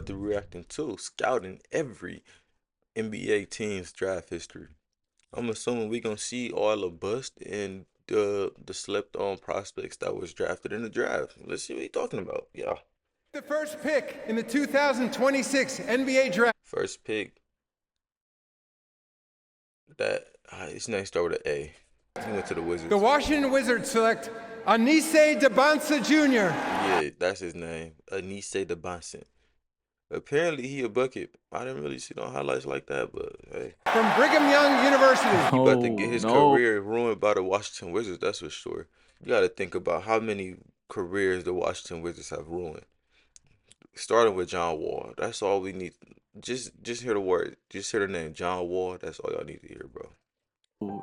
to be reacting to, scouting every NBA team's draft history. I'm assuming we gonna see all the bust and the slept on prospects that was drafted in the draft. Let's see what he talking about. Yeah. The first pick in the 2026 NBA draft. First pick. That his name start with an A. He went to the Wizards. The Washington Wizards select Anise Debonsa Jr. Yeah, that's his name. Anise Debonsa. Apparently he a bucket. I didn't really see no highlights like that, but hey. From Brigham Young University. He about to get his career ruined by the Washington Wizards, that's for sure. You got to think about how many careers the Washington Wizards have ruined. Starting with John Wall. That's all we need. Just hear the word. Just hear the name, John Wall. That's all y'all need to hear, bro.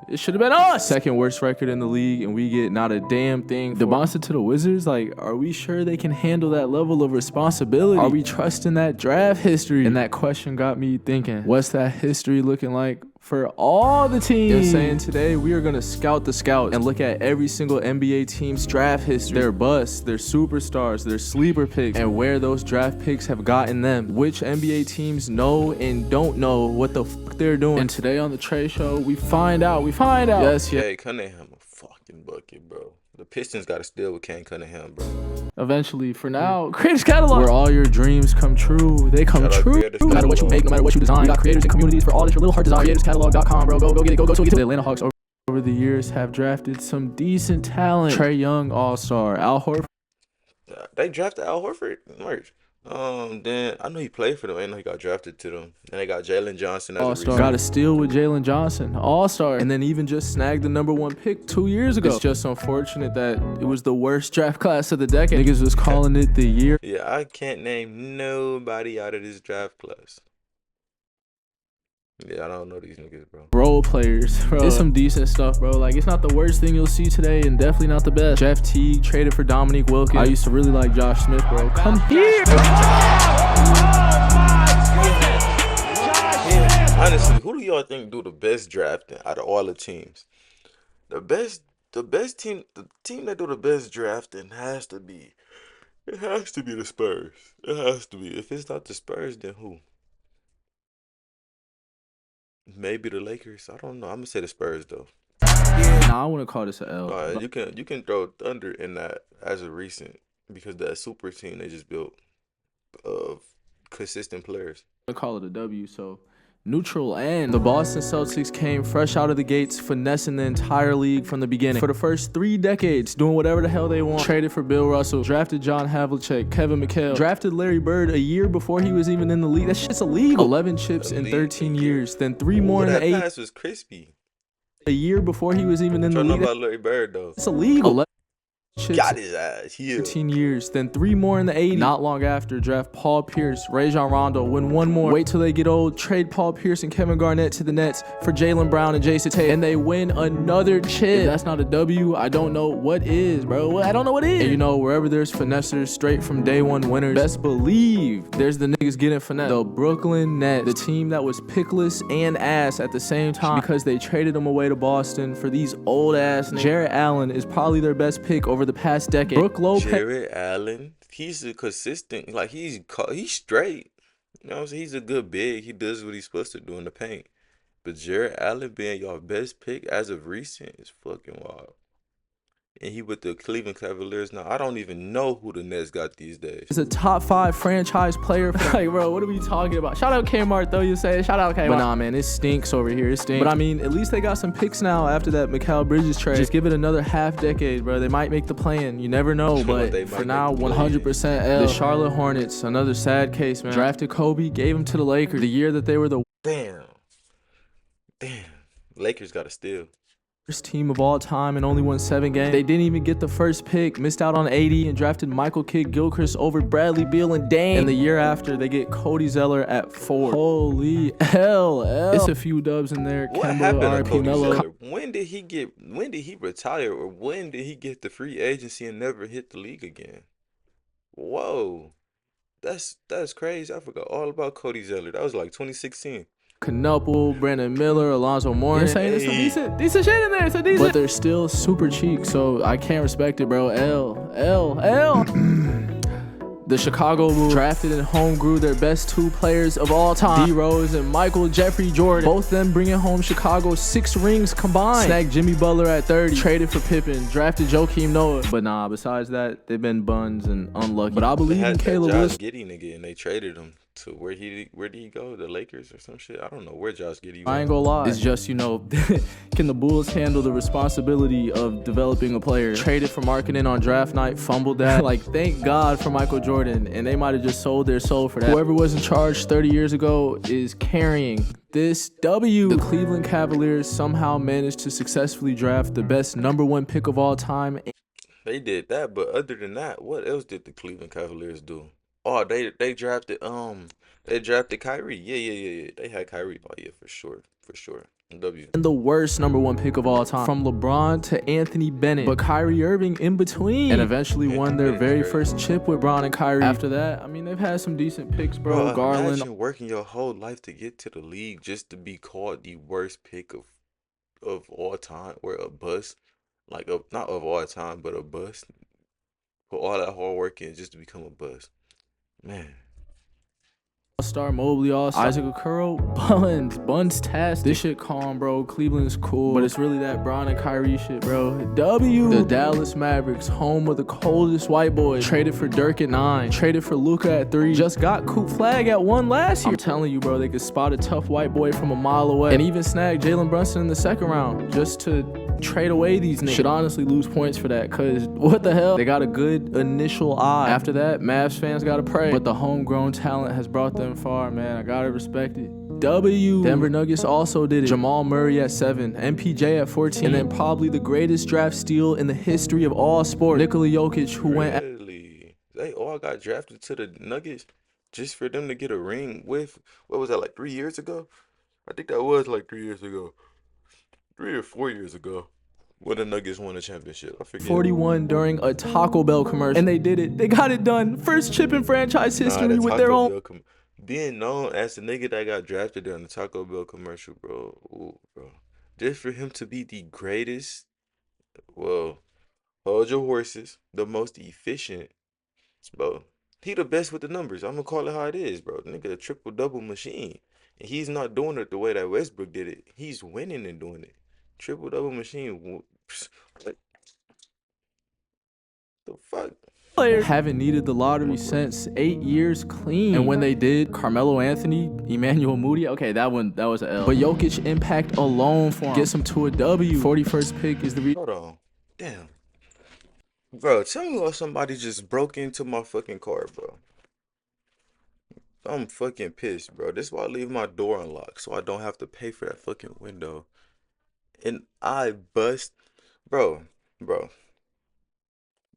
It should have been us. Second worst record in the league, and we get not a damn thing. Debonsa to the Wizards, like, are we sure they can handle that level of responsibility? Are we trusting that draft history? And that question got me thinking, what's that history looking like for all the teams? You know what I'm saying? Today, we are going to scout the scouts and look at every single NBA team's draft history, their busts, their superstars, their sleeper picks, and where those draft picks have gotten them. Which NBA teams know and don't know what the fuck they're doing. And today on the Trey Show, we find out. Yes. Cade Cunningham a fucking bucket, bro. The Pistons got to steal with Cade Cunningham, bro. Eventually, for now, Creators Catalog, where all your dreams come true. They come true. No matter what you make, no matter what you design, you got creators and communities for all that your little heart desires. CreatorsCatalog.com, bro. Go get it. Go to it. The Atlanta Hawks over the years have drafted some decent talent. Trey Young, All-Star. Al Horford. They drafted Al Horford. Merch. Then I know he played for them. I know he got drafted to them. Then they got Jalen Johnson as a All-Star. Got a steal with Jalen Johnson. All-Star. And then even just snagged the #1 pick 2 years ago. It's just unfortunate that it was the worst draft class of the decade. Niggas was calling it the year. Yeah, I can't name nobody out of this draft class. Yeah, I don't know these niggas, bro. Role players, bro. It's some decent stuff, bro. Like, it's not the worst thing you'll see today, and definitely not the best. Jeff Teague traded for Dominique Wilkins. I used to really like Josh Smith, bro. Come here. Honestly, who do y'all think do the best drafting out of all the teams? The team that do the best drafting has to be the Spurs. It has to be. If it's not the Spurs, then who? Maybe the Lakers. I don't know. I'm gonna say the Spurs though. Nah, I wouldn't call this an L. You can throw Thunder in that as a recent because that super team they just built of consistent players. I call it a W. So neutral. And the Boston Celtics came fresh out of the gates, finessing the entire league from the beginning. For the first 3 decades, doing whatever the hell they want. Traded for Bill Russell, drafted John Havlicek, Kevin McHale, drafted Larry Bird a year before he was even in the league. That shit's illegal. 11 chips in 13 years, then 3 more in the 8. That pass was crispy. A year before he was even in the league. Talking about Larry Bird though. It's illegal. 11 chips. Got his ass here. 13 years, then 3 more in the 80s. Not long after, draft Paul Pierce, Rajon Rondo, win 1 more. Wait till they get old, trade Paul Pierce and Kevin Garnett to the Nets for Jaylen Brown and Jason Tatum, and they win another chip. If that's not a W, I don't know what is, bro. I don't know what is. And you know, wherever there's finessers, straight from day one winners, best believe there's the niggas getting finesse. The Brooklyn Nets, the team that was pickless and ass at the same time because they traded them away to Boston for these old ass niggas. Jarrett Allen is probably their best pick over the past decade. Brook Lopez. Jarrett Allen, he's a consistent, like he's straight. You know what I'm saying? He's a good big. He does what he's supposed to do in the paint. But Jarrett Allen being your best pick as of recent is fucking wild. And he with the Cleveland Cavaliers now. I don't even know who the Nets got these days. He's a top 5 franchise player. Like, bro, what are we talking about? Shout out Kmart, though, you say. Shout out Kmart. But nah, man, it stinks over here. It stinks. But I mean, at least they got some picks now after that Mikal Bridges trade. Just give it another half decade, bro. They might make the plan. You never know. But for now, 100% L. The Charlotte Hornets, another sad case, man. Drafted Kobe, gave him to the Lakers the year that they were the Damn. Lakers got to steal. First team of all time and only won 7 games. They didn't even get the first pick, missed out on 80 and drafted Michael Kidd-Gilchrist over Bradley Beal and Dame. And the year after, they get Cody Zeller at 4. Holy hell. It's a few dubs in there. What Kemba, happened to R.I.P. Cody Melo. Zeller? When did he retire, or when did he get the free agency and never hit the league again? Whoa. That's crazy. I forgot all about Cody Zeller. That was like 2016. Knuppel, Brandon Miller, Alonzo Mourning. There's some decent shit in there. It's a decent. But they're still super cheap, so I can't respect it, bro. L. The Chicago Bulls drafted and home grew their best 2 players of all time, D Rose and Michael Jeffrey Jordan. Both them bringing home Chicago's 6 rings combined. Snagged Jimmy Butler at 30, traded for Pippen, drafted Joakim Noah. But nah, besides that, they've been buns and unlucky. But I believe in Caleb Wilson. Josh Giddey nigga, and they traded him to where did he go? The Lakers or some shit? I don't know where Josh Giddey went. I ain't gonna lie. It's just, can the Bulls handle the responsibility of developing a player? Traded for marketing on draft night, fumbled that. Like, thank God for Michael Jordan, and they might have just sold their soul for that. Whoever was in charge 30 years ago is carrying this W. The Cleveland Cavaliers somehow managed to successfully draft the best #1 pick of all time. They did that, but other than that, what else did the Cleveland Cavaliers do? Oh, they drafted Kyrie. Yeah. They had Kyrie. Oh yeah, for sure. W. And the worst #1 pick of all time, from LeBron to Anthony Bennett, but Kyrie Irving in between, and eventually won their very first chip with Bron and Kyrie. After that, I mean, they've had some decent picks, bro. Garland. Imagine working your whole life to get to the league just to be called the worst pick of all time, or a bust, not of all time, but a bust. Put all that hard work in just to become a bust. Man. All-Star Mobley, All-Star Isaac Okoro, buns-tastic. This shit calm, bro. Cleveland's cool, but it's really that Bron and Kyrie shit, bro. W. The Dallas Mavericks, home of the coldest white boys, traded for Dirk at 9, traded for Luka at 3, just got Coop Flag at 1 last year. I'm telling you, bro, they could spot a tough white boy from a mile away, and even snag Jalen Brunson in the 2nd round just to trade away these niggas. Should honestly lose points for that, cause what the hell? They got a good initial eye. After that, Mavs fans gotta pray, but the homegrown talent has brought them far, man. I gotta respect it. W. Denver Nuggets also did it. Jamal Murray at 7, MPJ at 14, and then probably the greatest draft steal in the history of all sports, Nikola Jokic, who went. They all got drafted to the Nuggets just for them to get a ring with, what was that, like 3 years ago? I think that was like 3 years ago. 3 or 4 years ago, when the Nuggets won a championship. I forget. 41 during a Taco Bell commercial, and they did it. They got it done. First chip in franchise history with their own. Being known as the nigga that got drafted during the Taco Bell commercial, bro. Ooh, bro. Just for him to be the greatest, well, hold your horses, the most efficient, bro. He the best with the numbers. I'm gonna call it how it is, bro. The nigga a triple-double machine. And he's not doing it the way that Westbrook did it. He's winning and doing it. Triple-double machine. What the fuck? Players haven't needed the lottery since 8 years clean. And when they did, Carmelo Anthony, Emmanuel Moody, okay, that was an L. But Jokic impact alone for him gets him to a W. 41st pick is the Hold on. Damn. Bro, tell me why somebody just broke into my fucking car, bro. I'm fucking pissed, bro. This is why I leave my door unlocked, so I don't have to pay for that fucking window. And I bust, bro.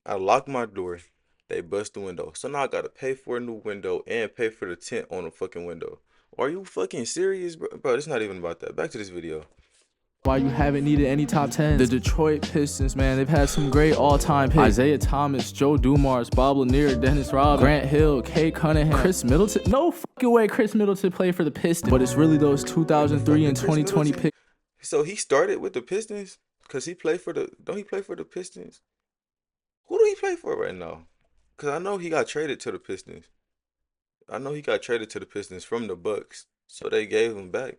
I locked my door. They bust the window. So now I gotta pay for a new window and pay for the tint on the fucking window. Are you fucking serious, bro? Bro, it's not even about that. Back to this video. Why you haven't needed any top 10s. The Detroit Pistons, man, they've had some great all-time picks. Isaiah Thomas, Joe Dumars, Bob Lanier, Dennis Rodman, Grant Hill, Kay Cunningham, Chris Middleton. No fucking way Chris Middleton played for the Pistons. But it's really those 2003 and 2020 picks. So he started with the Pistons? Because he played for the... Don't he play for the Pistons? Who do he play for right now? Because I know he got traded to the Pistons. I know he got traded to the Pistons from the Bucks. So they gave him back.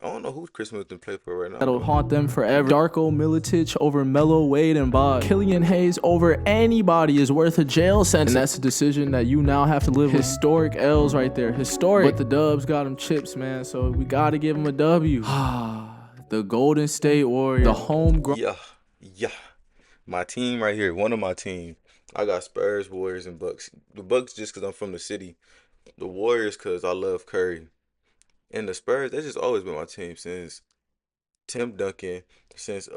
I don't know who Chris Middleton play for right now. That'll haunt them forever. Darko Milicic over Melo, Wade, and Bob. Killian Hayes over anybody is worth a jail sentence. And that's a decision that you now have to live with. Historic L's right there. Historic. But the Dubs got them chips, man. So we got to give them a W. The Golden State Warriors. The homegrown. Yeah. My team right here. One of my team. I got Spurs, Warriors, and Bucks. The Bucks just because I'm from the city. The Warriors because I love Curry. And the Spurs, that's just always been my team since Tim Duncan, since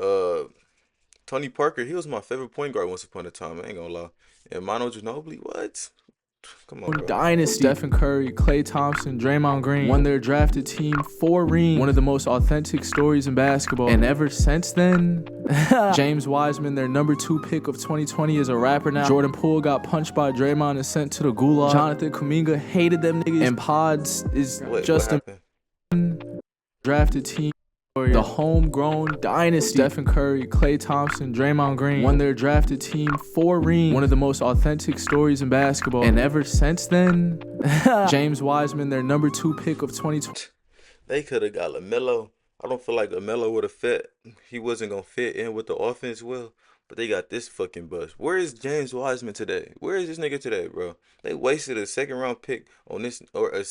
Tony Parker. He was my favorite point guard once upon a time. I ain't gonna lie. And Manu Ginobili, what? Come on, bro. Dynasty. Stephen Curry, Klay Thompson, Draymond Green won their drafted team 4 rings. One of the most authentic stories in basketball. And ever since then, James Wiseman, their #2 pick of 2020, is a rapper now. Jordan Poole got punched by Draymond and sent to the gulag. Jonathan Kuminga hated them niggas. And Pods is just a drafted team. The homegrown dynasty. Stephen Curry, Klay Thompson, Draymond Green won their drafted team 4 rings. One of the most authentic stories in basketball. And ever since then, James Wiseman, their number 2 pick of 2020. They could have got LaMelo. I don't feel like LaMelo would have fit. He wasn't going to fit in with the offense well. But they got this fucking bust. Where is James Wiseman today? Where is this nigga today, bro? They wasted a second-round pick on this, or a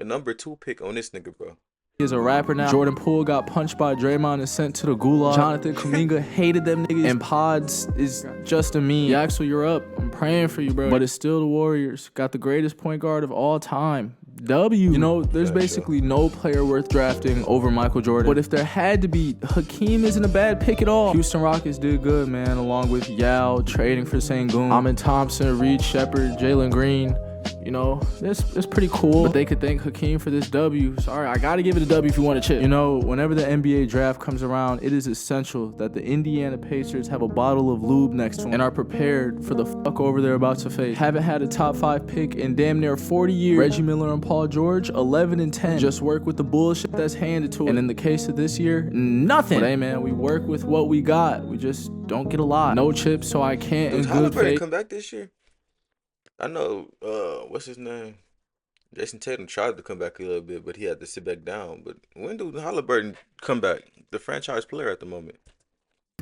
number 2 pick on this nigga, bro. Is a rapper now. Jordan Poole got punched by Draymond and sent to the gulag. Jonathan Kuminga hated them niggas. And Pods is just a meme. Yaxel, you're up. I'm praying for you, bro. But it's still the Warriors. Got the greatest point guard of all time. W. You know, there's basically no player worth drafting over Michael Jordan. But if there had to be, Hakeem isn't a bad pick at all. Houston Rockets did good, man, along with Yao, trading for Sengun, Amin Thompson, Reed Shepard, Jalen Green. You know, it's pretty cool. But they could thank Hakeem for this W. Sorry, I gotta give it a W if you want a chip. You know, whenever the NBA draft comes around, it is essential that the Indiana Pacers have a bottle of lube next to them and are prepared for the fuck over they're about to face. Haven't had a top 5 pick in damn near 40 years. Reggie Miller and Paul George, 11 and 10. Just work with the bullshit that's handed to it. And in the case of this year, nothing. But hey man, we work with what we got. We just don't get a lot. No chips, so I can't in good faith. Come back this year? I know, what's his name? Jason Tatum tried to come back a little bit, but he had to sit back down. But when do Halliburton come back? The franchise player at the moment.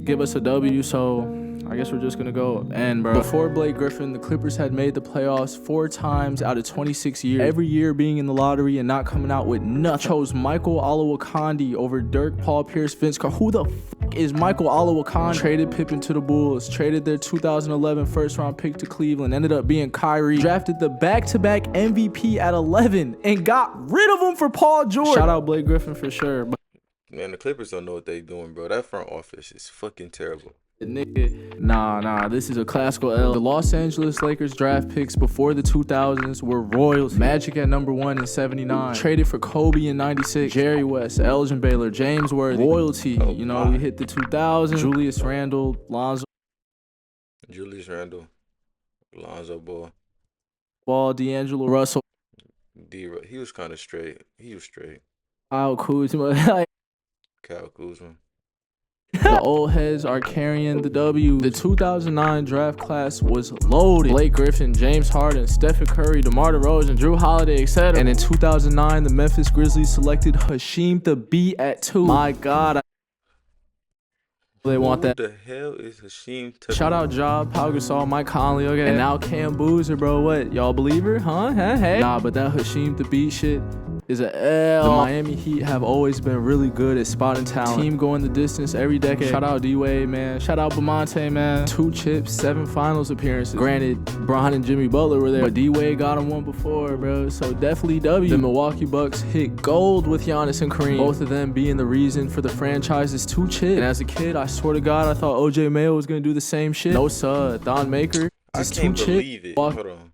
Give us a W, so I guess we're just gonna go end, bro. Before Blake Griffin, the Clippers had made the playoffs 4 times out of 26 years. Every year being in the lottery and not coming out with nothing. Chose Michael Olowokandi over Dirk, Paul Pierce, Vince Carter. Who the fuck is Michael Olowokandi? Traded Pippen to the Bulls. Traded their 2011 first-round pick to Cleveland. Ended up being Kyrie. Drafted the back-to-back MVP at 11 and got rid of him for Paul George. Shout out Blake Griffin for sure. Man, the Clippers don't know what they doing, bro. That front office is fucking terrible. Nigga, nah, this is a classical L. The Los Angeles Lakers draft picks before the 2000s were Royals. Magic at number 1 in 79. Traded for Kobe in 96. Jerry West, Elgin Baylor, James Worthy. Royalty, you know, we hit the 2000s. Julius Randle, Lonzo Ball, D'Angelo Russell. He was kind of straight. He was straight. Kyle Kuzma. Kyle Kuzma. The old heads are carrying the W. The 2009 draft class was loaded. Blake Griffin, James Harden, Stephen Curry, DeMar DeRozan, Drew Holiday, etc. And in 2009, the Memphis Grizzlies selected Hasheem Thabeet at 2. My God. They want that. Who the hell is Hasheem Thabeet? Shout out Ja, Pau Gasol, Mike Conley, okay? And now Cam Boozer, bro. What? Y'all believer? Huh? Hey? Nah, but that Hasheem Thabeet shit is a L. The Miami Heat have always been really good at spotting talent. Team going the distance every decade. Shout out D-Wade, man. Shout out Bamonte, man. 2 chips, 7 finals appearances. Granted, Bron and Jimmy Butler were there, but D-Wade got him one before, bro. So definitely W. The Milwaukee Bucks hit gold with Giannis and Kareem. Both of them being the reason for the franchise's 2 chips. And as a kid, I swear to God, I thought OJ Mayo was gonna do the same shit. No, sir. Thon Maker. I can't believe it. Hold on.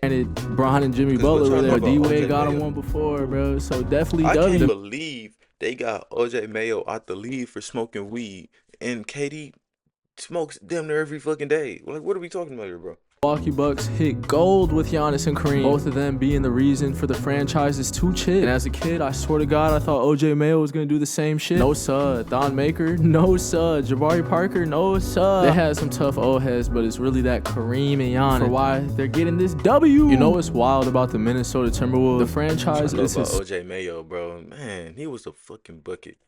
And Bron and Jimmy Butler were there. D-Wade got him one before, bro. So definitely W. I can't believe they got OJ Mayo out the league for smoking weed. And KD smokes damn near every fucking day. Like, what are we talking about here, bro? Milwaukee Bucks hit gold with Giannis and Kareem. Both of them being the reason for the franchise's 2 chips. And as a kid, I swear to God, I thought OJ Mayo was gonna do the same shit. No, sir. Thon Maker? No, sir. Jabari Parker? No, sir. They had some tough old heads, but it's really that Kareem and Giannis for why they're getting this W. You know what's wild about the Minnesota Timberwolves? The franchise is about OJ Mayo, bro. Man, he was a fucking bucket.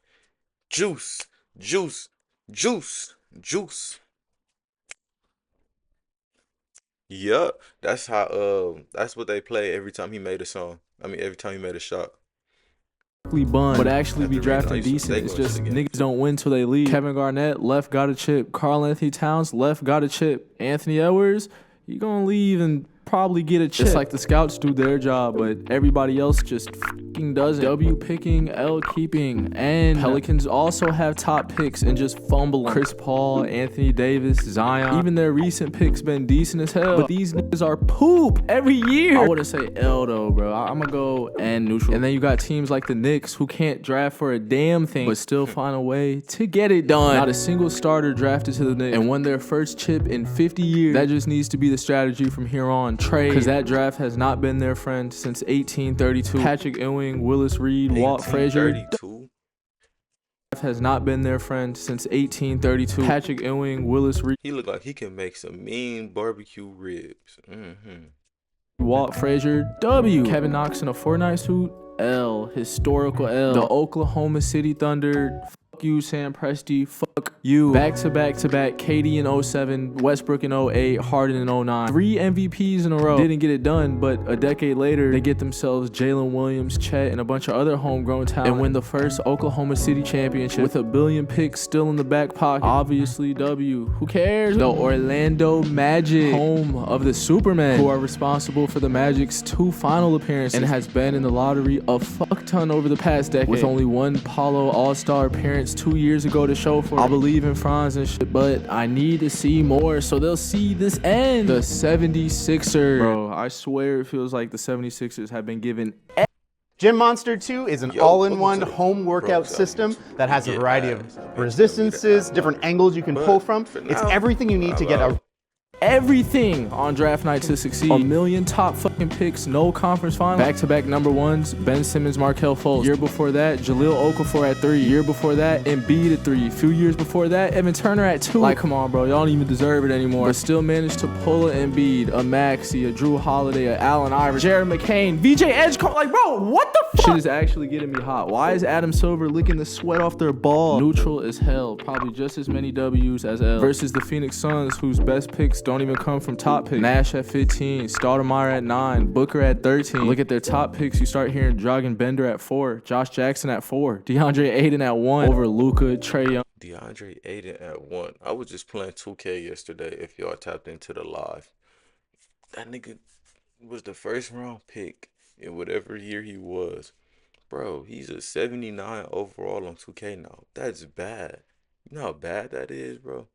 Juice. Yup, that's how. That's what they play every time he made a song. I mean, every time he made a shot. Bun, but actually be drafting decent. It's just niggas don't win till they leave. Kevin Garnett left, got a chip. Karl Anthony Towns left, got a chip. Anthony Edwards, you gonna leave and probably get a chip. It's like the scouts do their job, but everybody else just fucking doesn't. W picking, L keeping, and Pelicans also have top picks and just fumbling. Chris Paul, Anthony Davis, Zion. Even their recent picks been decent as hell, but these niggas are poop every year. I wouldn't say L though, bro. I'm gonna go N neutral. And then you got teams like the Knicks who can't draft for a damn thing, but still find a way to get it done. Not a single starter drafted to the Knicks and won their first chip in 50 years. That just needs to be the strategy from here on. Trade, because that draft has not been their friend since 1832. Patrick Ewing, Willis Reed, Walt Frazier. 1832? has not been their friend since 1832. Patrick Ewing, Willis Reed, He look like he can make some mean barbecue ribs. Walt Frazier, W. Kevin Knox in a Fortnite suit, L. Historical L. The Oklahoma City Thunder, fuck you, Sam Presti, fuck you. Back to back, KD in 07, Westbrook in 08, Harden in 09. 3 MVPs in a row. Didn't get it done, but a decade later, they get themselves Jalen Williams, Chet, and a bunch of other homegrown talent and win the first Oklahoma City championship with $1 billion picks still in the back pocket. Obviously, W. Who cares? The Orlando Magic, home of the Supermen, who are responsible for the Magic's 2 final appearances and has been in the lottery a fuck ton over the past decade, with only one Paulo All-Star appearance 2 years ago to show for it. I believe in Franz and shit, but I need to see more so they'll see this end. The 76ers. Bro, I swear it feels like the 76ers have been given Gym Monster 2 is an all-in-one home workout system that has a variety of resistances, different angles you can pull from. It's everything you need to get a everything on draft night to succeed. 1 million top fucking picks, no conference final. Back-to-back #1s, Ben Simmons, Markelle Fultz. Year before that, Jahlil Okafor at 3. Year before that, Embiid at 3. Few years before that, Evan Turner at 2. Like, come on, bro, y'all don't even deserve it anymore. But still managed to pull an Embiid, a Maxey, a Drew Holiday, a Allen Iverson, Jared McCain, VJ Edgecombe. Like, bro, what the fuck? Shit is actually getting me hot. Why is Adam Silver licking the sweat off their ball? Neutral as hell. Probably just as many W's as L. Versus the Phoenix Suns, whose best picks don't even come from top picks. Nash at 15, Stoudemire at 9, Booker at 13. Look at their top picks. You start hearing Dragan Bender at 4, Josh Jackson at 4, DeAndre Ayton at 1 over Luka, Trae Young. DeAndre Ayton at 1. I was just playing 2K yesterday. If y'all tapped into the live, that nigga was the first round pick in whatever year he was. Bro, he's a 79 overall on 2K now. That's bad. You know how bad that is, bro?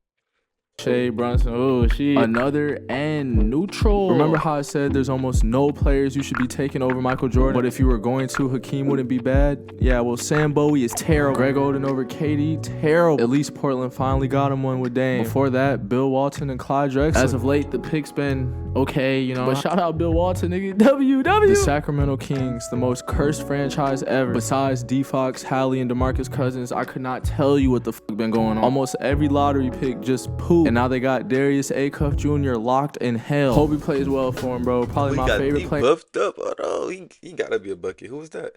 Shea Brunson, oh shit. Another and neutral. Remember how I said there's almost no players you should be taking over Michael Jordan? But if you were going to, Hakeem wouldn't be bad? Yeah, well, Sam Bowie is terrible. Greg Oden over KD, terrible. At least Portland finally got him one with Dame. Before that, Bill Walton and Clyde Drexler. As of late, the pick's been okay, you know. But shout out Bill Walton, nigga. WW. The Sacramento Kings, the most cursed franchise ever. Besides D Fox, Hallie, and DeMarcus Cousins, I could not tell you what the fuck been going on. Almost every lottery pick just pooped. And now they got Darius Acuff Jr. locked in hell. Hope he plays well for him, bro. Probably my favorite player. He buffed up. Oh, he gotta be a bucket. Who was that?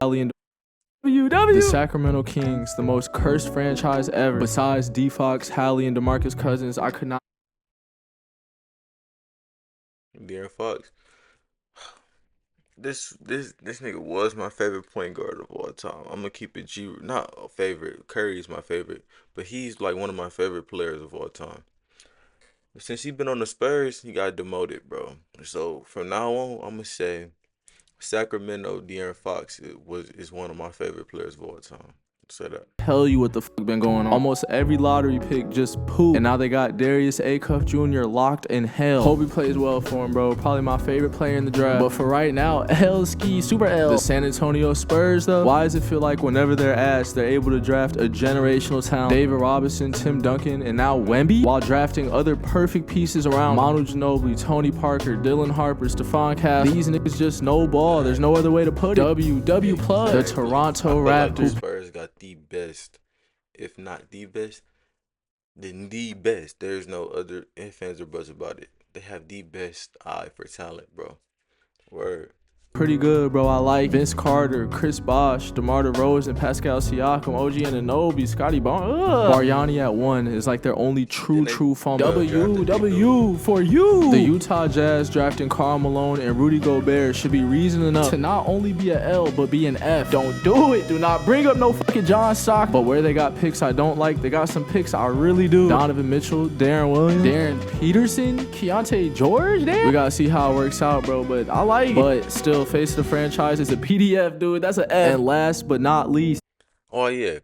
Hallie and WW. The Sacramento Kings, the most cursed franchise ever. Besides D Fox, Hallie, and DeMarcus Cousins, I could not. De'Aaron Fox. This nigga was my favorite point guard of all time. I'm gonna keep it G. Not a favorite. Curry's my favorite, but he's like one of my favorite players of all time. But since he's been on the Spurs, he got demoted, bro. So from now on, I'm gonna say Sacramento De'Aaron Fox is one of my favorite players of all time. Say that. Tell you what the fuck been going on. Almost every lottery pick just pooped. And now they got Darius Acuff Jr. locked in hell. Hope he plays well for him, bro. Probably my favorite player in the draft. But for right now, L ski, super L. The San Antonio Spurs, though, why does it feel like whenever they're asked, they're able to draft a generational talent? David Robinson, Tim Duncan, and now Wemby, while drafting other perfect pieces around Manu Ginobili, Tony Parker, Dylan Harper, Stephon Castle. These niggas just no ball. There's no other way to put it. W plus. The Toronto Raptors. The Spurs got the best, if not the best, then the best. There's no other ifs, ands, or buts about it. They have the best eye for talent, bro. Word. Pretty good, bro. I like Vince Carter, Chris Bosh, DeMar DeRozan, Pascal Siakam, OG Anunoby, Scotty Barnes. Bargnani at 1 is like their only true fumble. W for you. The Utah Jazz drafting Karl Malone and Rudy Gobert should be reason enough to not only be an L, but be an F. Don't do it. Do not bring up no fucking John Stock. But where they got picks I don't like, they got some picks I really do. Donovan Mitchell, Darren Williams, Darren Peterson, Keontae George. Damn. We gotta see how it works out, bro. But I like it. But still, face of the franchise is a PDF, dude. That's an F. And last but not least, oh yeah,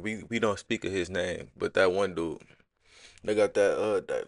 we don't speak of his name, but that one dude, they got that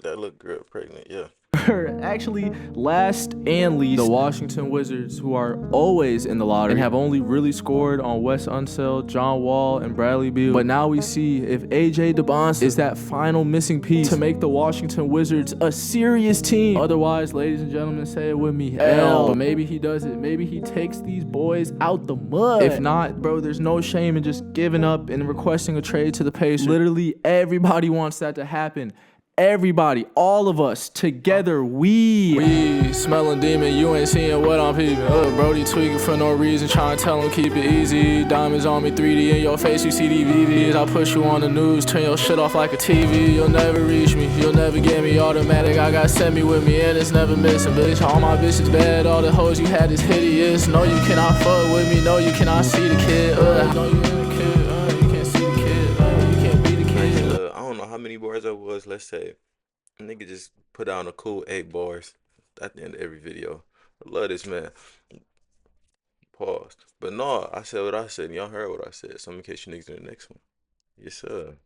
little girl pregnant. Yeah. were actually last and least. The Washington Wizards, who are always in the lottery and have only really scored on Wes Unseld, John Wall, and Bradley Beal. But now we see if AJ DeBonsa is that final missing piece to make the Washington Wizards a serious team. Otherwise, ladies and gentlemen, say it with me, L. But maybe he does it. Maybe he takes these boys out the mud. If not, bro, there's no shame in just giving up and requesting a trade to the Pacers. Literally everybody wants that to happen. Everybody, all of us together, we smelling demon, you ain't seeing what I'm peeping. Brody tweaking for no reason, trying to tell him keep it easy. Diamonds on me, 3D in your face, you see DVDs. I'll push you on the news, turn your shit off like a TV. You'll never reach me, you'll never get me automatic. I got semi with me and it's never missing, bitch. All my bitches bad, all the hoes you had is hideous. No, you cannot fuck with me, no, you cannot see the kid. No, you ain't the kid, you can't see the kid, you can't be the kid. I don't know how many bars that was. Let's say a nigga just put down a cool 8 bars at the end of every video. I love this man. Pause. But no, I said what I said, and y'all heard what I said. So in case you niggas in the next one. Yes, sir.